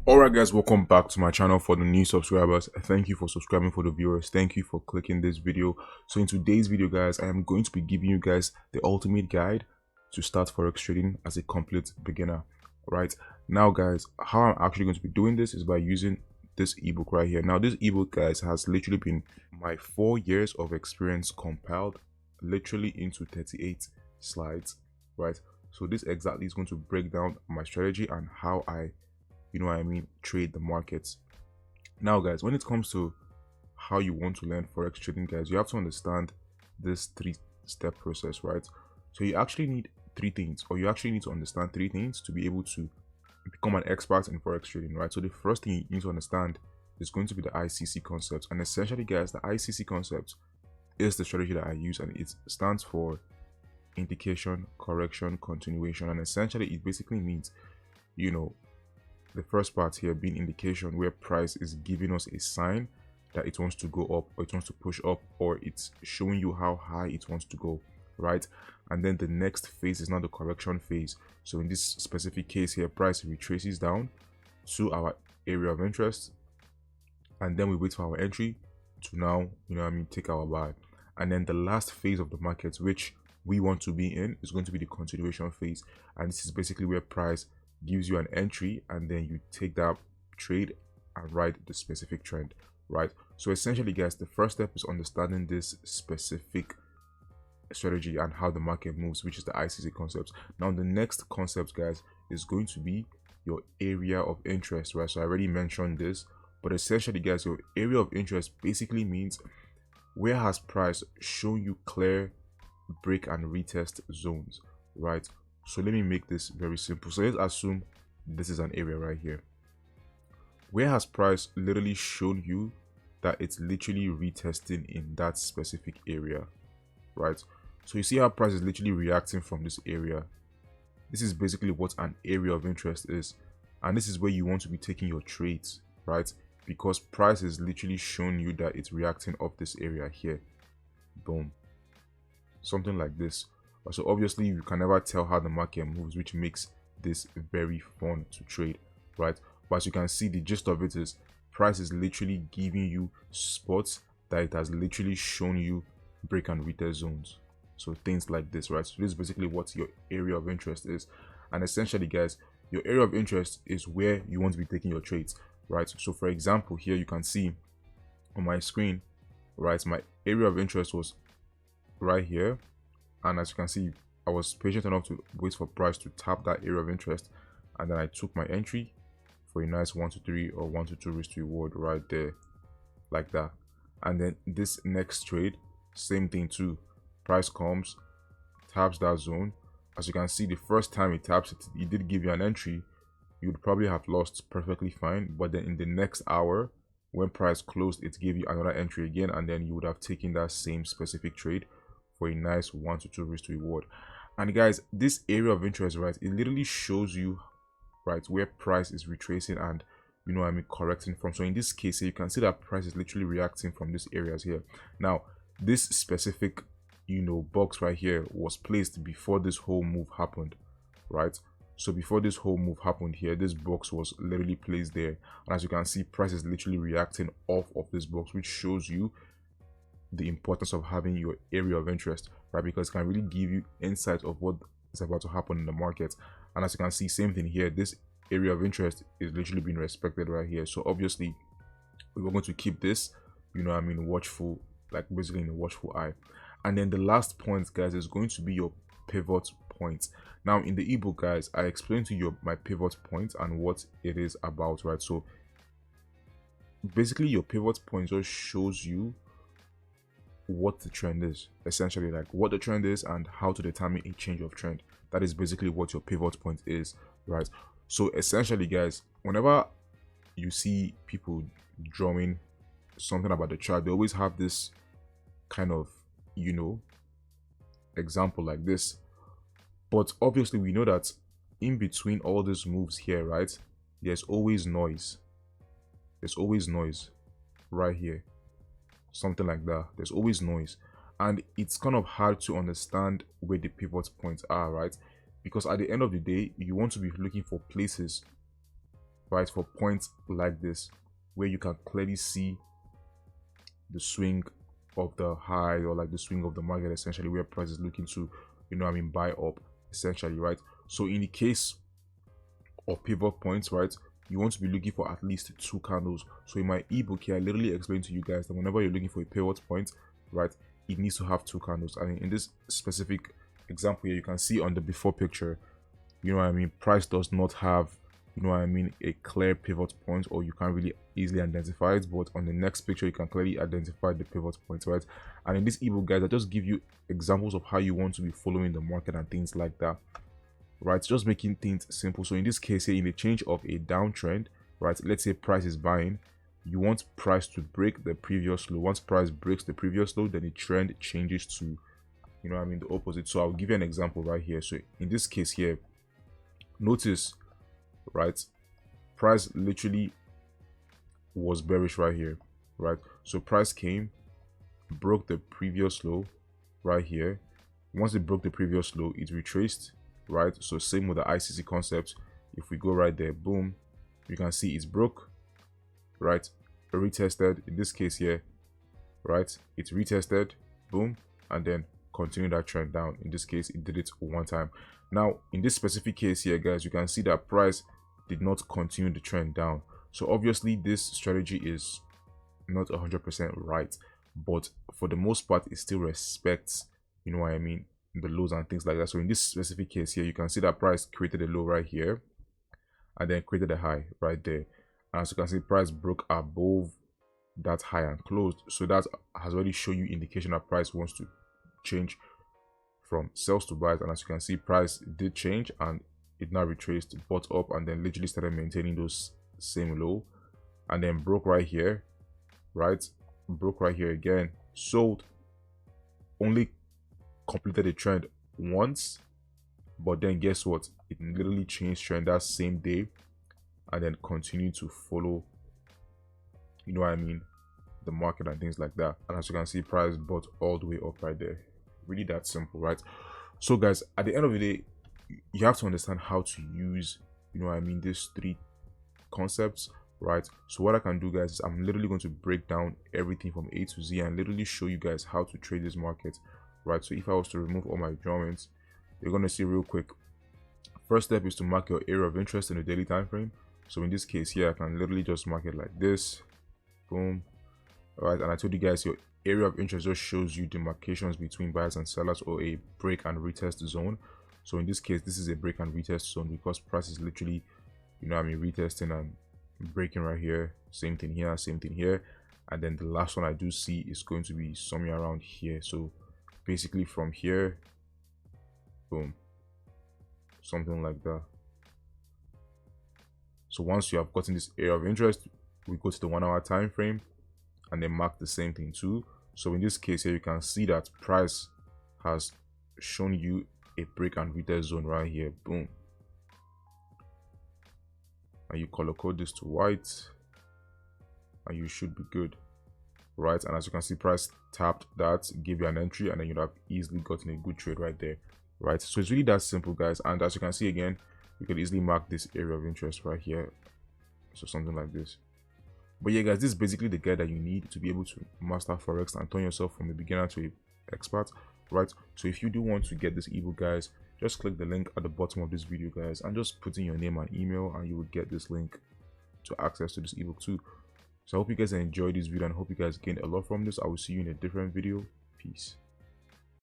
Alright guys, welcome back to my channel. For the new subscribers, thank you for subscribing. For the viewers, thank you for clicking this video. So in today's video guys, I am going to be giving you guys the ultimate guide to start forex trading as a complete beginner. Right now guys, how I'm actually going to be doing this is by using this ebook right here. Now this ebook guys has literally been my 4 years of experience compiled literally into 38 slides, right? So this exactly is going to break down my strategy and how I trade the markets. Now guys, when it comes to how you want to learn forex trading guys, you have to understand this 3-step process, right? So you actually need three things, or you actually need to understand three things to be able to become an expert in forex trading, right? So the first thing you need to understand is going to be the ICC concept. And essentially guys, the ICC concept is the strategy that I use, and it stands for indication, correction, continuation. And essentially it basically means, the first part here being indication, where price is giving us a sign that it wants to go up, or it wants to push up, or it's showing you how high it wants to go, right? And then the next phase is now the correction phase. So in this specific case here, price retraces down to our area of interest, and then we wait for our entry to now take our buy. And then the last phase of the market, which we want to be in, is going to be the continuation phase. And this is basically where price gives you an entry, and then you take that trade and ride the specific trend, right? So essentially guys, the first step is understanding this specific strategy and how the market moves, which is the ICC concepts. Now the next concept guys is going to be your area of interest, right? So I already mentioned this, but essentially guys, your area of interest basically means where has price shown you clear break and retest zones, right? So let me make this very simple. So let's assume this is an area right here. Where has price literally shown you that it's literally retesting in that specific area, right? So you see how price is literally reacting from this area. This is basically what an area of interest is. And this is where you want to be taking your trades, right? Because price is literally showing you that it's reacting off this area here. Boom. Something like this. So obviously you can never tell how the market moves, which makes this very fun to trade, right? But as you can see, the gist of it is price is literally giving you spots that it has literally shown you break and retest zones. So things like this, right? So this is basically what your area of interest is. And essentially guys, your area of interest is where you want to be taking your trades, right? So for example, here you can see on my screen, right, my area of interest was right here. And as you can see, I was patient enough to wait for price to tap that area of interest, and then I took my entry for a nice 1 to 3 or 1 to 2 risk to reward right there, like that. And then this next trade, same thing too. Price comes, taps that zone. As you can see, the first time it taps it, it did give you an entry. You would probably have lost perfectly fine, but then in the next hour, when price closed, it gave you another entry again, and then you would have taken that same specific trade for a nice 1 to 2 risk to reward. And guys, this area of interest, right, it literally shows you, right, where price is retracing and correcting from. So in this case you can see that price is literally reacting from these areas here. Now this specific box right here was placed before this whole move happened, right? So before this whole move happened here, this box was literally placed there, and as you can see, price is literally reacting off of this box, which shows you the importance of having your area of interest, right? Because it can really give you insight of what is about to happen in the market. And as you can see, same thing here, this area of interest is literally being respected right here. So obviously we're going to keep this watchful, like basically in a watchful eye. And then the last point guys is going to be your pivot point. Now in the ebook guys, I explained to you my pivot point and what it is about, right? So basically your pivot point just shows you what the trend is, essentially, like what the trend is and how to determine a change of trend. That is basically what your pivot point is, right? So essentially guys, whenever you see people drawing something about the chart, they always have this kind of example like this. But obviously we know that in between all these moves here, right, there's always noise. There's always noise right here, something like that. There's always noise, and it's kind of hard to understand where the pivot points are, right? Because at the end of the day, you want to be looking for places right, for points like this where you can clearly see the swing of the high, or like the swing of the market, essentially, where price is looking to, buy up, essentially, right? So in the case of pivot points, right, you want to be looking for at least 2 candles. So in my ebook here, I literally explain to you guys that whenever you're looking for a pivot point, right, it needs to have 2 candles. I mean, in this specific example here, you can see on the before picture, price does not have, a clear pivot point, or you can't really easily identify it. But on the next picture, you can clearly identify the pivot points, right? And in this ebook, guys, I just give you examples of how you want to be following the market and things like that, right? Just making things simple. So in this case here, in the change of a downtrend, right, let's say price is buying, you want price to break the previous low. Once price breaks the previous low, then the trend changes to, the opposite. So I'll give you an example right here. So in this case here, notice, right, price literally was bearish right here, right? So price came, broke the previous low right here. Once it broke the previous low, it retraced, right? So same with the ICC concept. If we go right there, boom, you can see it's broke, right? Retested. In this case here, right, it's retested, boom, and then continue that trend down. In this case, it did it one time. Now in this specific case here, guys, you can see that price did not continue the trend down. So obviously this strategy is not 100% right, but for the most part it still respects, the lows and things like that. So in this specific case here, you can see that price created a low right here and then created a high right there. And as you can see, price broke above that high and closed. So that has already shown you indication that price wants to change from sells to buys. And as you can see, price did change and it now retraced, bought up, and then literally started maintaining those same low, and then broke right here, right, broke right here again, sold, only completed the trend once, but then guess what, it literally changed trend that same day and then continued to follow, the market and things like that. And as you can see, price bought all the way up right there. Really that simple, right? So guys, at the end of the day, you have to understand how to use, these 3 concepts, right? So what I can do, guys, is I'm literally going to break down everything from A to Z and literally show you guys how to trade this market, right? So if I was to remove all my drawings, you're going to see real quick. First step is to mark your area of interest in the daily time frame. So in this case here, I can literally just mark it like this, boom. All right, and I told you guys your area of interest just shows you demarcations between buyers and sellers, or a break and retest zone. So in this case, this is a break and retest zone because price is literally, retesting and breaking right here. Same thing here, same thing here. And then the last one I do see is going to be somewhere around here. So basically from here, boom, something like that. So once you have gotten this area of interest, we go to the 1 hour time frame and then mark the same thing too. So in this case here, you can see that price has shown you a break and retest zone right here, boom, and you color code this to white and you should be good, right? And as you can see, price tapped that, give you an entry, and then you'd have easily gotten a good trade right there, right? So it's really that simple, guys. And as you can see, again, you can easily mark this area of interest right here, so something like this. But yeah, guys, this is basically the guide that you need to be able to master Forex and turn yourself from a beginner to an expert, right? So if you do want to get this ebook, guys, just click the link at the bottom of this video, guys, and just put in your name and email, and you will get this link to access to this ebook too. So I hope you guys enjoyed this video and hope you guys gained a lot from this. I will see you in a different video. Peace.